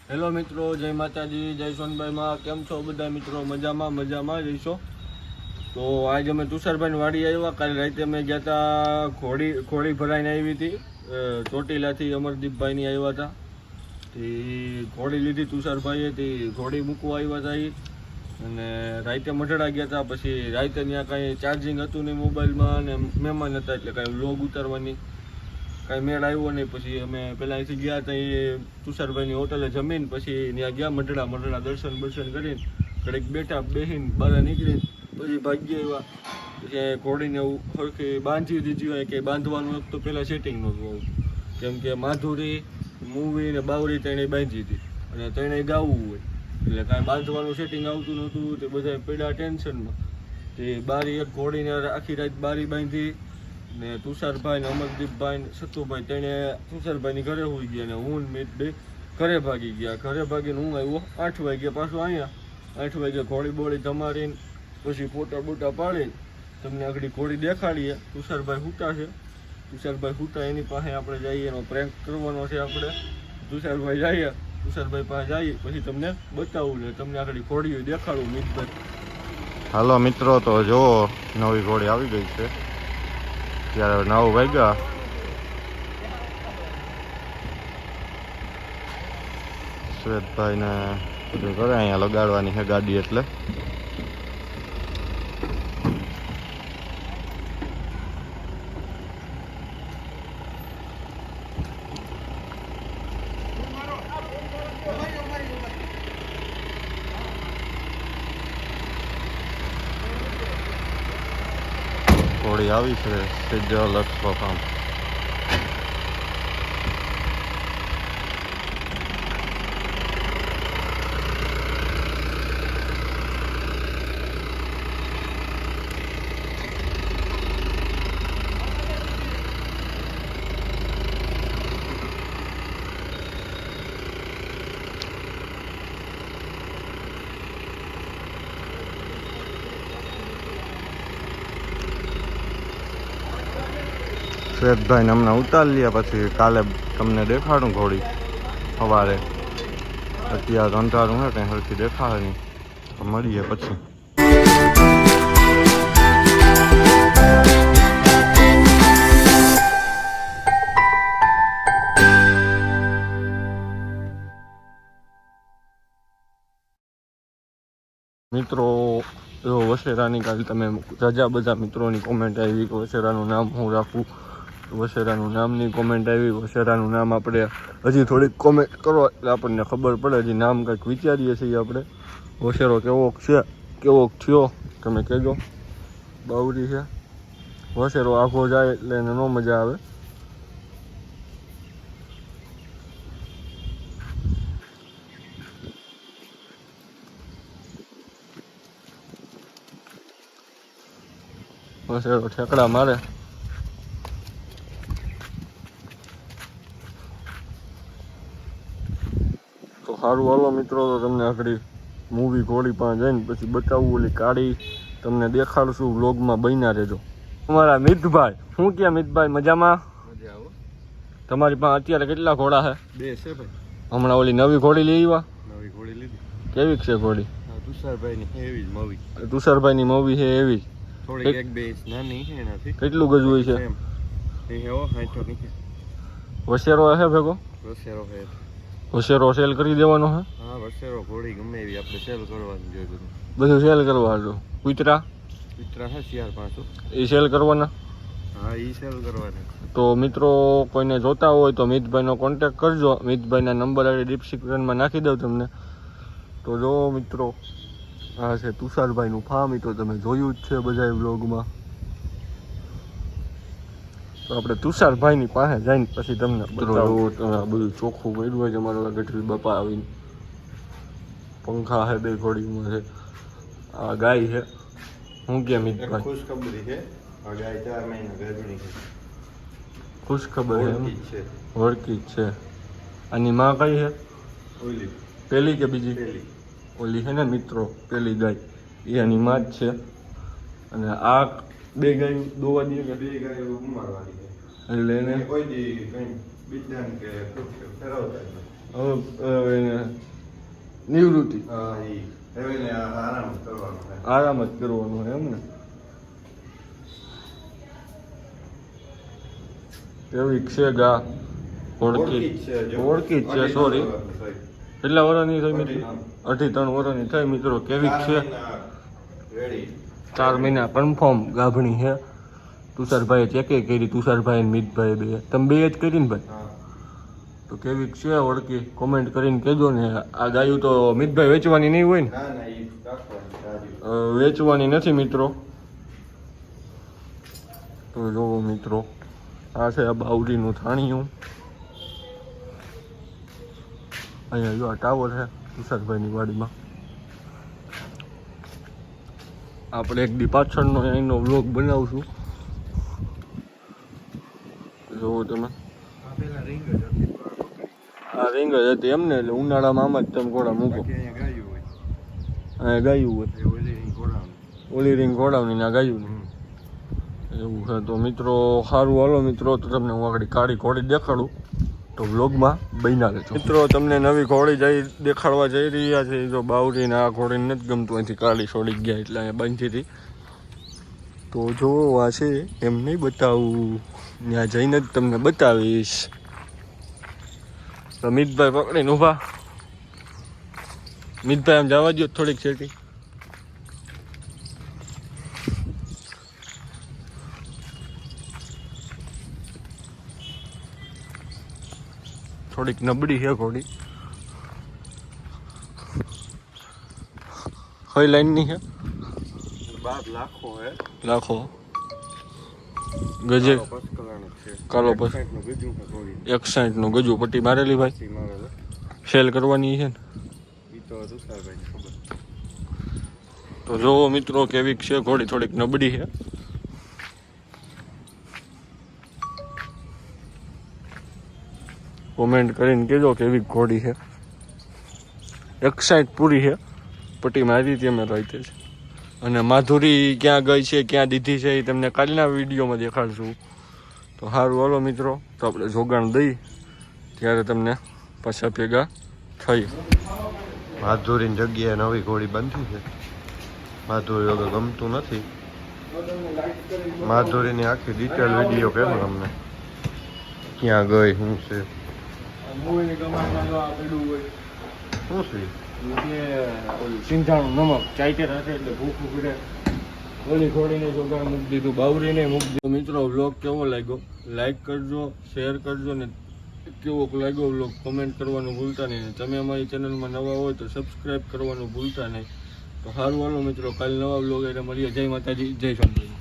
Hello મિત્રો, જય માતાજી, જય સોનભાઈમાં. કેમ છો બધા મિત્રો? મજામાં જઈશો. તો આજે અમે તુષારભાઈની વાડી આવ્યા. કાલે રાતે અમે ગયા હતા, ઘોડી ભરાઈને આવી હતી. ચોટીલાથી અમરદીપભાઈની આવ્યા હતા. તે ઘોડી લીધી તુષારભાઈએ, તે ઘોડી મૂકવા આવ્યા હતા એ. અને રાતે મઢડા ગયા હતા. પછી રાતે ત્યાં કાંઈ ચાર્જિંગ હતું નહીં મોબાઈલમાં, અને મહેમાન હતા એટલે કાંઈ વ્લોગ ઉતારવાની કાંઈ મેળ આવ્યો નહીં. પછી અમે પહેલાં અહીંથી ગયા હતા એ તુષારભાઈની હોટલે જમીન, પછી ત્યાં ગયા મઢડા દર્શન કરીને ઘડીક બેઠા, બેસીને બહાર નીકળીને પછી ભાગ્ય એવા. પછી ઘોડીને સરખી બાંધી દીધી હોય કે બાંધવાનું તો પહેલાં સેટિંગ નહોતું આવું, કેમ કે માધુરી, મૂવી ને બાવરી તેણે બાંધી હતી અને તેણે ગાવું હોય એટલે કાંઈ બાંધવાનું સેટિંગ આવતું નહોતું. તે બધા પડ્યા ટેન્શનમાં. તે બારી એક ઘોડીને આખી રાત બારી બાંધી ને તુષારભાઈ ને અમરદીપભાઈ ને સતુભાઈ તેને તુષારભાઈની ઘરે હોઈ ગયા ને હું મિત બે ઘરે ભાગી ગયા. ઘરે ભાગીને હું આવ્યો 8 વાગે પાછું અહીંયા. 8 વાગે ઘોડી બોળી ધમારીને પછી ફોટા બોટા પાડીને તમને આગળ ઘોડી દેખાડીએ. તુષારભાઈ હૂટા છે. તુષારભાઈ હૂટા એની પાસે આપણે જઈએ, એનો પ્રેન્ક કરવાનો છે આપણે. તુષારભાઈ પાસે જઈએ પછી તમને બતાવું ને તમને આગળ ઘોડીઓ દેખાડું. મિતભાઈ હાલો મિત્રો, તો જો નવી ઘોડી આવી ગઈ છે. ત્યારે 9 વાગ્યા. શ્વેતભાઈને બધું કરે, અહીંયા લગાડવાની છે ગાડી એટલે. ઘોડી આવી છે સેજલ અક્ષરધામ. શ્વેતભાઈને હમણાં ઉતારી લ્યા, પછી કાલે તમને દેખાડું ઘોડી સવારે. અત્યારે અંધારું છે, કંઈ સરખી દેખાડે નહીં. મળીએ પછી. મિત્રો વસેરાની કાલે તમે રજા બધા મિત્રોની કોમેન્ટ આવી કે વસેરાનું નામ હું રાખું. વસેરાનું નામની કોમેન્ટ આવી. વસેરાનું નામ આપણે હજી થોડીક કોમેન્ટ કરો એટલે આપણને ખબર પડે. હજી નામ કંઈક વિચારીએ છીએ આપણે. વસેરો કેવોક છે, કેવોક થયો તમે કહેજો. બાવરી છે. વસેરો આખો જાય એટલે એને ન મજા આવે. વસેરો ઠેકડા મારે. તો સારું હાલો મિત્રો, તો તમને આગળ મૂવી ઘોડી પાસે જઈને પછી બતાવવું. ઓલી કાળી તમને દેખાડશું. વ્લોગમાં બન્યા રહેજો. તમારા મિતભાઈ શું કે મિતભાઈ મજામાં? તમારી પાસે અત્યારે કેટલા ઘોડા છે? 2 છે ભાઈ. હમણાં ઓલી નવી ઘોડી લઈ આવ્યા? નવી ઘોડી લીધી. કેવી છે ઘોડી? તુષારભાઈની એવી જ મૂવી. તુષારભાઈની મૂવી છે એવી? થોડી 1-2 ઇંચ નાની છે એનાથી. કેટલું ગજ હોય છે? એ હેવો 60 ની છે. વસેરો હે ભેગો? વસેરો છે. વસેરો સેલ કરી દેવાનો હે? હા, વસેરો ઘોડી ગમે એવી આપણે સેલ કરવાની જોઈએ. બધું સેલ કરવા હાલો. કૂતરા મિત્ર છે 4-5. એ સેલ કરવાના? હા, એ સેલ કરવાના. તો મિત્રો કોઈને જોતા હોય તો મિતભાઈનો કોન્ટેક કરજો. મિતભાઈના નંબર આવી ડિસ્ક્રિપ્શનમાં નાખી દઉં તમને. તો જો મિત્રો, આ છે તુષારભાઈનું ફાર્મ. એ તો તમે જોયું જ છે બધા વ્લોગમાં. તો આપણે તુષારભાઈની પાસે જઈને પછી તમને બતાવું. તમે આ બધું ચોખ્ખું કર્યું હોય છે. અમારા ગઢવી બાપા આવીને પંખા છે, 2 ઘોડીમાં છે. આ ગાય છે. હું કે મિતભાઈ ખુશખબરી છે. આ ગાય 4 મહિના ગર્ભણી છે. ખુશખબર છે. વળકી જ છે. આની માં કઈ છે? ઓલી પેલી કે બીજી? પેલી. ઓલી છે ને મિત્રો, પેલી ગાય એ એની માં જ છે. અને આ 2 ગાય દોવા દે કે 2 ગાયો ઉમારવાની છે. એટલે એને કોઈ દી કઈ બીજદાન કે ફેરવતા હવે એને નિવૃત્તિ હા એ હવે ને આરામ કરવાનો છે. આરામ જ કરવાનો છે એમ ને. એવી છે ગા ઓળખી ઓળખી જ છે સોરી. કેટલા વર્ષની થઈ મિત્રો? 2.5-3 વર્ષની થઈ મિત્રો. કેવી છે? રેડી 4 મહિના કન્ફર્મ ગાભણી છે. તુષારભાઈએ ચેકે કરી, તુષારભાઈ અને મિતભાઈ બે. તમે બે જ કરી ને ભાઈ? હા તો કેવી છે ઓળખી કોમેન્ટ કરીને કહેજો ને. આ ગાયું તો મિતભાઈ વેચવાની નહીં હોય ને? ના ના એ રાખવાની સારી. વેચવાની નથી મિત્રો. તો જોવો મિત્રો, આ છે આ બાવરીનું થાણિયું. અહીંયા જો આ ટાવર છે તુષારભાઈની વાડીમાં. આપણે એક દી પાછળનો અહીંનો વ્લોગ બનાવશું. જોવો તમે, આ રીંગ જ હતી એમને. એટલે ઉનાળામાં આમાં જ તમે ઘોડા મૂકો. અહીંયા ગાયું હોય અહીંયા ગાયું હોય, એ ઓલી રીંગ ઘોડાનું. ઓલી રીંગ ઘોડાવની ના ગાયું નહીં. એવું છે. તો મિત્રો સારું હાલો મિત્રો, તો તમને હું આગળ કાળી ઘોડી દેખાડું. તો વ્લોગમાં બન્યા રહેજો મિત્રો. તમને નવી ઘોડી દેખાડવા જઈ રહ્યા છે. જો બાવરીને આ ઘોડીને નથી ગમતું, અહીંથી કાળી છોડી ગયા એટલે અહીંયા બાંધી હતી. તો જો આ છે એમ નહીં બતાવું, ત્યાં જઈને જ તમને બતાવીશ. તો મિતભાઈ પકડીને ઊભા. મિતભાઈ આમ જવા દો થોડીક સેટી. થોડીક નબળી છે ઘોડી. કઈ લાઈનની છે? 12 લાખો હે. લાખો ગજે પસકલાણી છે. કાલો પસ 60 નું બીજું છે થોડી. 160 નું ગજુ પટ્ટી મારેલી ભાઈ. પછી મારે સેલ કરવાની છે ને. ઈ તો તુષારભાઈ ખબર. તો જોવો મિત્રો કેવી છે ઘોડી. થોડીક નબળી છે. કોમેન્ટ કરીને કહેજો કેવી ઘોડી છે. 160 પૂરી છે. પટ્ટી મારી હતી અમે રાતે છે. અને માધુરી ક્યાં ગઈ છે, ક્યાં દીધી છે, એ તમને કાલના વિડીયોમાં દેખાડશું. તો સારું હાલો મિત્રો, તો આપણે જોગાણ દઈ ત્યારે તમને પાછા ભેગા થઈ. માધુરીની જગ્યાએ નવી ઘોડી બાંધી છે. માધુરી વગર ગમતું નથી. માધુરીની આખી ડિટેલ વિડીયો કહેવું તમને, ક્યાં ગઈ, શું છે, શું છે. સિંધાણું નમક ચાઈટેર હશે એટલે ભૂખ ઉગડે. ઓલી ઘોડીને જોગાણ મૂકી દીધું, બાવરીને મૂકી દીધું. મિત્રો વ્લોગ કેવો લાગ્યો લાઈક કરજો, શેર કરજો ને કેવો લાગ્યો વ્લોગ કોમેન્ટ કરવાનું ભૂલતા નહીં. તમે અમારી ચેનલમાં નવા હોય તો સબસ્ક્રાઈબ કરવાનું ભૂલતા નહીં. તો સારું હાલો મિત્રો, કાલે નવા વ્લોગ એટલે મળીએ. જય માતાજી, જય સ્વામી.